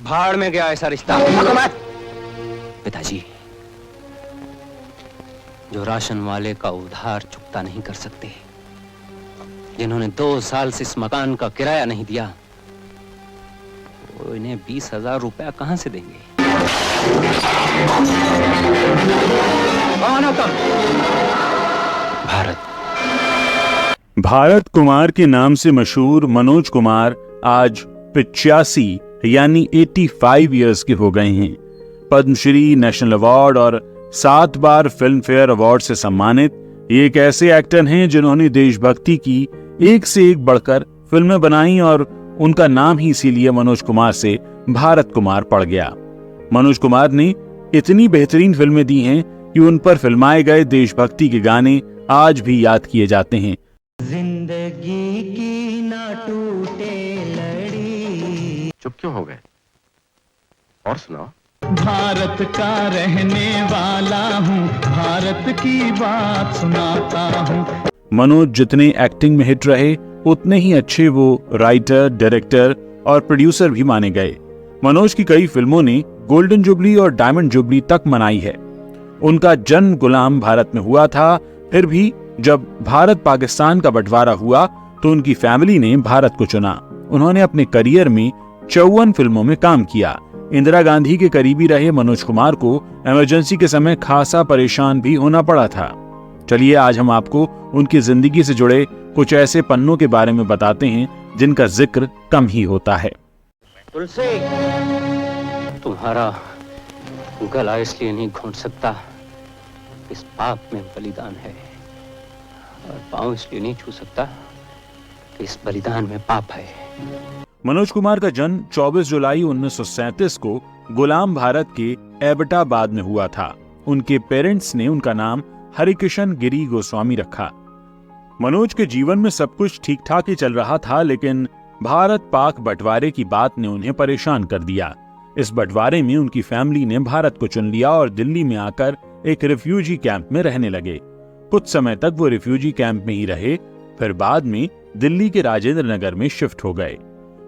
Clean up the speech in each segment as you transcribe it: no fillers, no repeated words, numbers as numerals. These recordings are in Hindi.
भाड़ में गया ऐसा रिश्ता। पिताजी, जो राशन वाले का उधार चुकता नहीं कर सकते, जिन्होंने 2 साल से इस मकान का किराया नहीं दिया, वो इन्हें 20,000 रुपया कहां से देंगे? कौन हो तुम? भारत कुमार के नाम से मशहूर मनोज कुमार आज 85 यानी 85 इयर्स के हो गए हैं। पद्मश्री, नेशनल अवार्ड और 7 बार फिल्म फेयर अवार्ड से सम्मानित ये एक ऐसे एक्टर हैं जिन्होंने देशभक्ति की एक से एक बढ़कर फिल्में बनाई और उनका नाम ही इसीलिए मनोज कुमार से भारत कुमार पड़ गया। मनोज कुमार ने इतनी बेहतरीन फिल्में दी हैं कि उन पर फिल्माए गए देशभक्ति के गाने आज भी याद किए जाते हैं। जिंदगी की ना टूटे लड़ी। चुप क्यों हो गए? और सुनाओ। भारत का रहने वाला हूँ, भारत की बात सुनाता हूँ। मनोज जितने एक्टिंग में हिट रहे, उतने ही अच्छे वो राइटर, डायरेक्टर और प्रोड्यूसर भी माने गए। मनोज की कई फिल्मों ने गोल्डन जुबली और डायमंड जुबली तक मनाई है। उनका जन्म गुलाम भारत में हुआ था, फिर भी जब भारत पाकिस्तान का बंटवारा हुआ तो उनकी फैमिली ने भारत को चुना। उन्होंने अपने करियर में 54 फिल्मों में काम किया। इंदिरा गांधी के करीबी रहे मनोज कुमार को इमरजेंसी के समय खासा परेशान भी होना पड़ा था। चलिए आज हम आपको उनकी जिंदगी से जुड़े कुछ ऐसे पन्नों के बारे में बताते हैं जिनका जिक्र कम ही होता है। तुलसी, तुम्हारा गला इसलिए नहीं घोंट सकता, इस पाप में बलिदान है, और पांव इसलिए नहीं छू सकता कि इस बलिदान में पाप है। मनोज कुमार का जन्म 24 जुलाई 1937 को गुलाम भारत के एबटाबाद में हुआ था। उनके पेरेंट्स ने उनका नाम हरिकिशन गिरी गोस्वामी रखा। मनोज के जीवन में सब कुछ ठीक ठाक ही चल रहा था, लेकिन भारत पाक बंटवारे की बात ने उन्हें परेशान कर दिया। इस बंटवारे में उनकी फैमिली ने भारत को चुन लिया और दिल्ली में आकर एक रिफ्यूजी कैंप में रहने लगे। कुछ समय तक वो रिफ्यूजी कैंप में ही रहे, फिर बाद में दिल्ली के राजेंद्र नगर में शिफ्ट हो गए।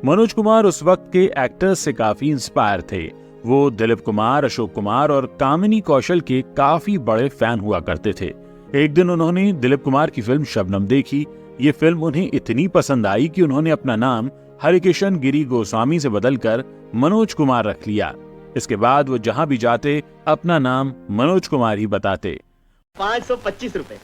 मनोज कुमार उस वक्त के एक्टर्स से काफी इंस्पायर थे। वो दिलीप कुमार, अशोक कुमार और कामिनी कौशल के काफी बड़े फैन हुआ करते थे। एक दिन उन्होंने दिलीप कुमार की फिल्म शबनम देखी। ये फिल्म उन्हें इतनी पसंद आई कि उन्होंने अपना नाम हरिकिशन गिरी गोस्वामी से बदलकर मनोज कुमार रख लिया। इसके बाद वो जहां भी जाते अपना नाम मनोज कुमार ही बताते। 525 रुपए।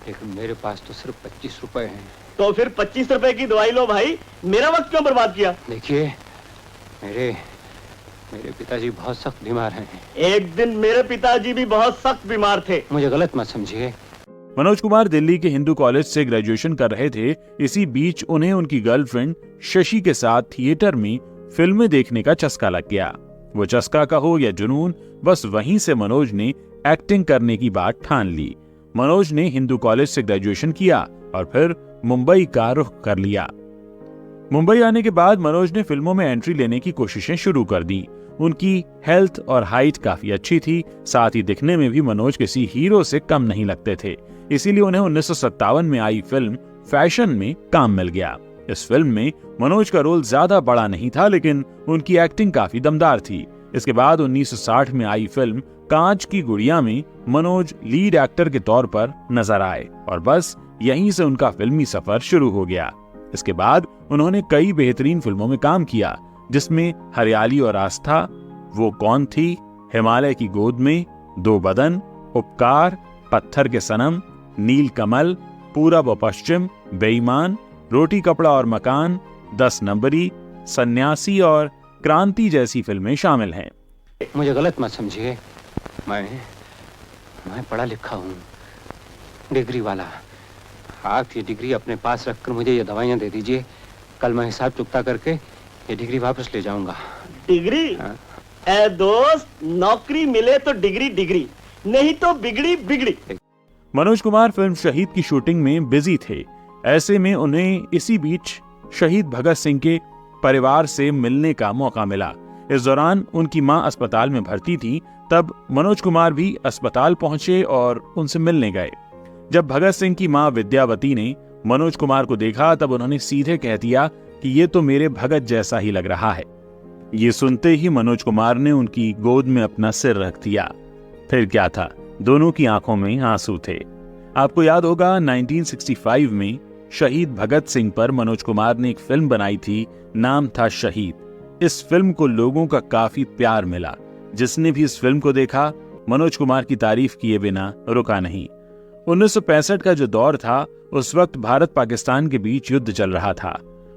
लेकिन मेरे पास तो सिर्फ 25 रुपए हैं। तो फिर 25 रुपए की दवाई लो भाई, मेरा वक्त क्यों बर्बाद किया? देखिए, मेरे पिताजी बहुत सख्त बीमार हैं। एक दिन मेरे पिताजी भी बहुत सख्त बीमार थे। मुझे गलत मत समझिए। मनोज कुमार दिल्ली के हिंदू कॉलेज से ग्रेजुएशन कर रहे थे। इसी बीच उन्हें उनकी गर्लफ्रेंड शशि के साथ थिएटर में फिल्में देखने का चस्का लग गया। वो चस्का का हो या जुनून, बस वहीं से मनोज ने एक्टिंग करने की बात ठान ली। मनोज ने हिंदू कॉलेज से ग्रेजुएशन किया और फिर मुंबई का रुख कर लिया। मुंबई आने के बाद मनोज ने फिल्मों में एंट्री लेने की कोशिशें शुरू कर दी। उनकी हेल्थ और हाइट काफी अच्छी थी, साथ ही दिखने में भी मनोज किसी हीरो से कम नहीं लगते थे। इसीलिए उन्हें 1957 में आई फिल्म फैशन में काम मिल गया। इस फिल्म में मनोज का रोल ज्यादा बड़ा नहीं था, लेकिन उनकी एक्टिंग काफी दमदार थी। इसके बाद 1960 में आई फिल्म कांच की गुड़िया में मनोज लीड एक्टर के तौर पर नजर आए और बस यहीं से उनका फिल्मी सफर शुरू हो गया। इसके बाद उन्होंने कई बेहतरीन फिल्मों में काम किया, जिसमें हरियाली और आस्था, वो कौन थी, हिमालय की गोद में, दो बदन, उपकार, पत्थर के सनम, नील कमल, पूरब व पश्चिम, बेईमान, रोटी कपड़ा और मकान, 10 नंबरी, सन्यासी और क्रांति जैसी फिल्में शामिल हैं। मुझे गलत मत समझिए, मैं पढ़ा लिखा हूँ, डिग्री वाला। आप ये डिग्री अपने पास रखकर मुझे ये दवाइयाँ दे दीजिए। कल मैं हिसाब चुकता करके ये डिग्री वापस ले जाऊंगा। डिग्री? ए दोस्त, नौकरी मिले तो डिग्री, नहीं तो बिगड़ी। मनोज कुमार फिल्म शहीद की शूटिंग में बिजी थे। ऐसे में उन्हें इसी बीच शहीद भगत सिंह के परिवार से मिलने का मौका मिला। इस दौरान उनकी मां अस्पताल में भर्ती थी। तब मनोज कुमार भी अस्पताल पहुंचे और उनसे मिलने गए। जब भगत सिंह की मां विद्यावती ने मनोज कुमार को देखा, तब उन्होंने सीधे कह दिया कि ये तो मेरे भगत जैसा ही लग रहा है। ये सुनते ही मनोज कुमार ने उनकी गोद में अपना सिर रख दिया। फिर क्या था, दोनों की आंखों में आंसू थे। आपको याद होगा 1965 में शहीद भगत सिंह पर मनोज कुमार ने एक फिल्म बनाई थी, नाम था शहीद। इस फिल्म को लोगों का काफी प्यार मिला। जिसने भी इस फिल्म को देखा मनोज कुमार की तारीफ किए बिना रुका नहीं। 1965 का जो दौर था, उस वक्त भारत पाकिस्तान के बीच युद्ध चल रहा था।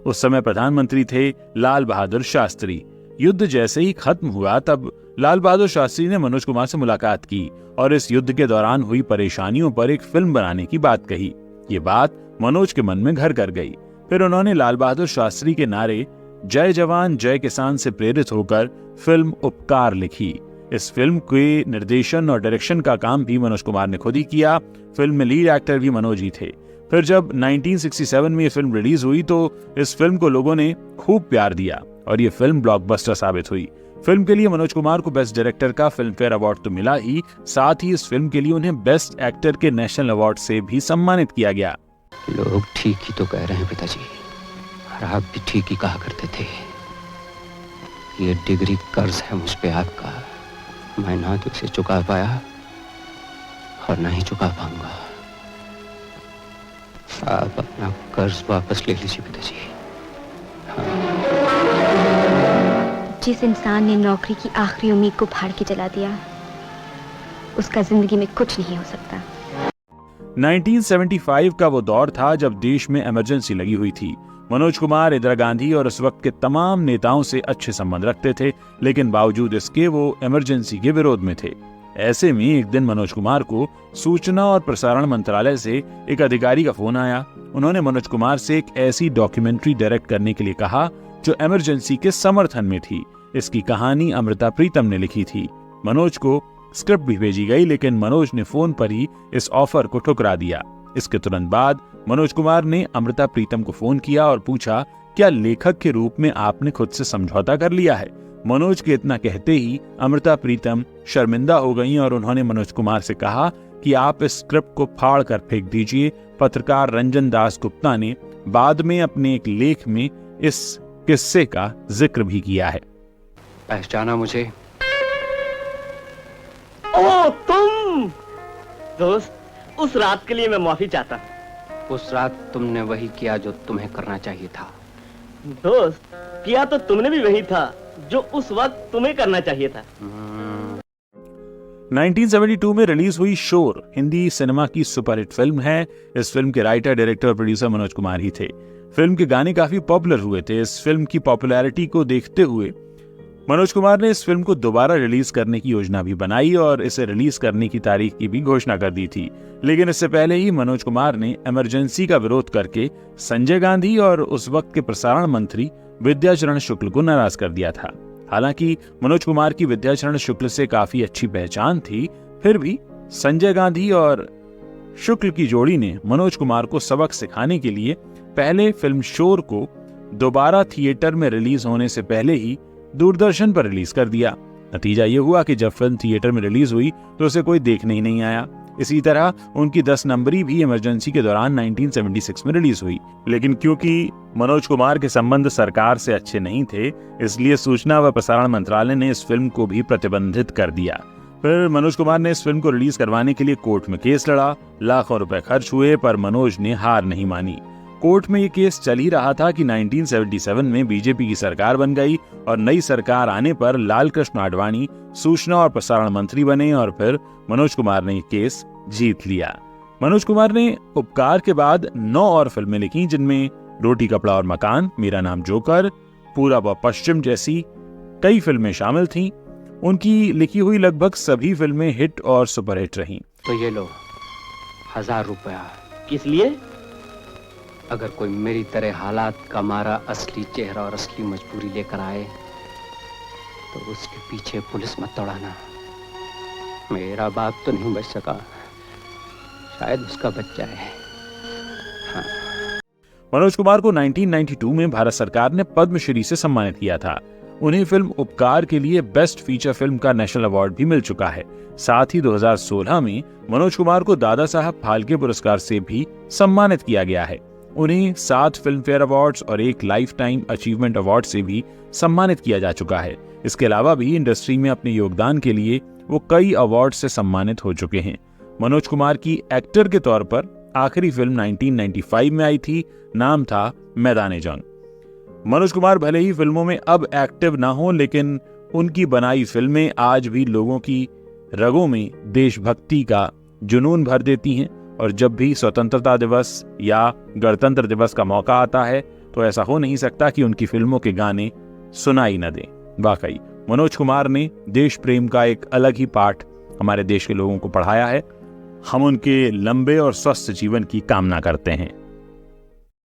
उस समय प्रधानमंत्री थे लाल बहादुर शास्त्री। युद्ध जैसे ही खत्म हुआ तब लाल बहादुर शास्त्री ने मनोज कुमार से मुलाकात की और इस युद्ध के दौरान हुई परेशानियों पर एक फिल्म बनाने की बात कही। ये बात मनोज के मन में घर कर गई। फिर उन्होंने लाल बहादुर शास्त्री के नारे जय जवान जय किसान से प्रेरित होकर फिल्म उपकार लिखी। इस फिल्म के निर्देशन और डायरेक्शन का काम भी मनोज कुमार ने खुद ही किया। फिल्म में लीड एक्टर भी मनोज ही थे। फिर जब 1967 में ये फिल्म रिलीज हुई तो इस फिल्म को लोगों ने खूब प्यार दिया और ये फिल्म ब्लॉकबस्टर साबित हुई। फिल्म के लिए मनोज कुमार को बेस्ट डायरेक्टर का फिल्म फेयर अवार्ड तो मिला ही, साथ ही इस फिल्म के लिए उन्हें बेस्ट एक्टर के नेशनल अवार्ड से भी सम्मानित किया गया। लोग ठीक ही तो कह रहे हैं पिताजी, और आप भी ठीक ही कहा करते थे। ये डिग्री कर्ज है मुझ पे आपका। मैं ना तो इसे चुका पाया और ना ही चुका पाऊंगा। आप अपना कर्ज वापस ले लीजिए पिताजी। जिस इंसान ने नौकरी की आखिरी उम्मीद को फाड़ के जला दिया, उसका जिंदगी में कुछ नहीं हो सकता। 1975 का वो दौर था जब देश में इमरजेंसी लगी हुई थी। मनोज कुमार इंदिरा गांधी और उस वक्त के तमाम नेताओं से अच्छे संबंध रखते थे, लेकिन बावजूद इसके वो इमरजेंसी के विरोध में थे। ऐसे में एक दिन मनोज कुमार को सूचना और प्रसारण मंत्रालय से एक अधिकारी का फोन आया। उन्होंने मनोज कुमार से एक ऐसी डॉक्यूमेंट्री डायरेक्ट करने के लिए कहा जो इमरजेंसी के समर्थन में थी। इसकी कहानी अमृता प्रीतम ने लिखी थी। मनोज को स्क्रिप्ट भी भेजी गई, लेकिन मनोज ने फोन पर ही इस ऑफर को ठुकरा दिया। इसके तुरंत बाद मनोज कुमार ने अमृता प्रीतम को फोन किया और पूछा, क्या लेखक के रूप में आपने खुद से समझौता कर लिया है? मनोज के इतना कहते ही अमृता प्रीतम शर्मिंदा हो गईं और उन्होंने मनोज कुमार से कहा कि आप इस स्क्रिप्ट को फाड़ कर फेंक दीजिए। पत्रकार रंजन दास गुप्ता ने बाद में अपने एक लेख में इस किस्से का जिक्र भी किया है। पहचाना मुझे? ओ तुम! दोस्त, उस रात के लिए मैं माफी चाहता हूँ। उस रात तुमने वही किया जो तुम्हें करना चाहिए था। दोस्त, किया तो तुमने भी वही था जो उस वक्त तुम्हें करना चाहिए था। 1972 में रिलीज हुई शोर हिंदी सिनेमा की सुपरहिट फिल्म है। इस फिल्म के राइटर, डायरेक्टर और प्रोड्यूसर मनोज कुमार ही थे। फिल्म के गाने काफी पॉपुलर हुए थे। इस फिल्म की पॉपुलैरिटी को देखते हुए मनोज कुमार ने इस फिल्म को दोबारा रिलीज करने की योजना भी बनाई और इसे रिलीज करने की तारीख की भी घोषणा कर दी थी। लेकिन इससे पहले ही मनोज कुमार ने इमरजेंसी का विरोध करके संजय गांधी और उस वक्त के प्रसारण मंत्री विद्याचरण शुक्ल को नाराज कर दिया था। हालांकि मनोज कुमार की विद्याचरण शुक्ल से काफी अच्छी पहचान थी, फिर भी संजय गांधी और शुक्ल की जोड़ी ने मनोज कुमार को सबक सिखाने के लिए पहले फिल्म शोर को दोबारा थिएटर में रिलीज होने से पहले ही दूरदर्शन पर रिलीज कर दिया। नतीजा ये हुआ कि जब फिल्म थिएटर में रिलीज हुई तो उसे कोई देखने ही नहीं आया। इसी तरह उनकी 10 नंबरी भी इमरजेंसी के दौरान 1976 में रिलीज हुई, लेकिन क्योंकि मनोज कुमार के संबंध सरकार से अच्छे नहीं थे, इसलिए सूचना व प्रसारण मंत्रालय ने इस फिल्म को भी प्रतिबंधित कर दिया। फिर मनोज कुमार ने इस फिल्म को रिलीज करवाने के लिए कोर्ट में केस लड़ा। लाखों रुपए खर्च हुए, पर मनोज ने हार नहीं मानी। कोर्ट में ये केस चल ही रहा था कि 1977 में बीजेपी की सरकार बन गई और नई सरकार आने पर लाल कृष्ण आडवाणी सूचना और प्रसारण मंत्री बने और फिर मनोज कुमार ने केस जीत लिया। मनोज कुमार ने उपकार के बाद 9 और फिल्में लिखी, जिनमें रोटी कपड़ा और मकान, मेरा नाम जोकर, पूरब और पश्चिम जैसी कई फिल्में शामिल थीं। उनकी लिखी हुई लगभग सभी फिल्में हिट और सुपरहिट रहीं। तो ये लो 1000 रुपया। किस लिए? अगर कोई मेरी तरह हालात का मारा असली चेहरा और असली मजबूरी लेकर आए तो उसके पीछे पुलिस मत दौड़ाना। मेरा बाप तो नहीं बच सका, शायद उसका बच्चा है। हाँ। मनोज कुमार को 1992 में भारत सरकार ने पद्मश्री से सम्मानित किया था। उन्हें फिल्म उपकार के लिए बेस्ट फीचर फिल्म का नेशनल अवार्ड भी मिल चुका है। साथ ही 2016 में मनोज कुमार को दादा साहब फाल्के पुरस्कार से भी सम्मानित किया गया है। उन्हें 7 फिल्म फेयर अवार्ड्स और 1 लाइफ टाइम अचीवमेंट अवार्ड से भी सम्मानित किया जा चुका है। इसके अलावा भी इंडस्ट्री में अपने योगदान के लिए वो कई अवार्ड से सम्मानित हो चुके हैं। मनोज कुमार की एक्टर के तौर पर आखिरी फिल्म 1995 में आई थी, नाम था मैदान जंग। मनोज कुमार भले ही फिल्मों में अब एक्टिव ना हो, लेकिन उनकी बनाई फिल्में आज भी लोगों की रगों में देशभक्ति का जुनून भर देती हैं, और जब भी स्वतंत्रता दिवस या गणतंत्र दिवस का मौका आता है तो ऐसा हो नहीं सकता कि उनकी फिल्मों के गाने सुनाई न दें। वाकई मनोज कुमार ने देश प्रेम का एक अलग ही पाठ हमारे देश के लोगों को पढ़ाया है। हम उनके लंबे और स्वस्थ जीवन की कामना करते हैं।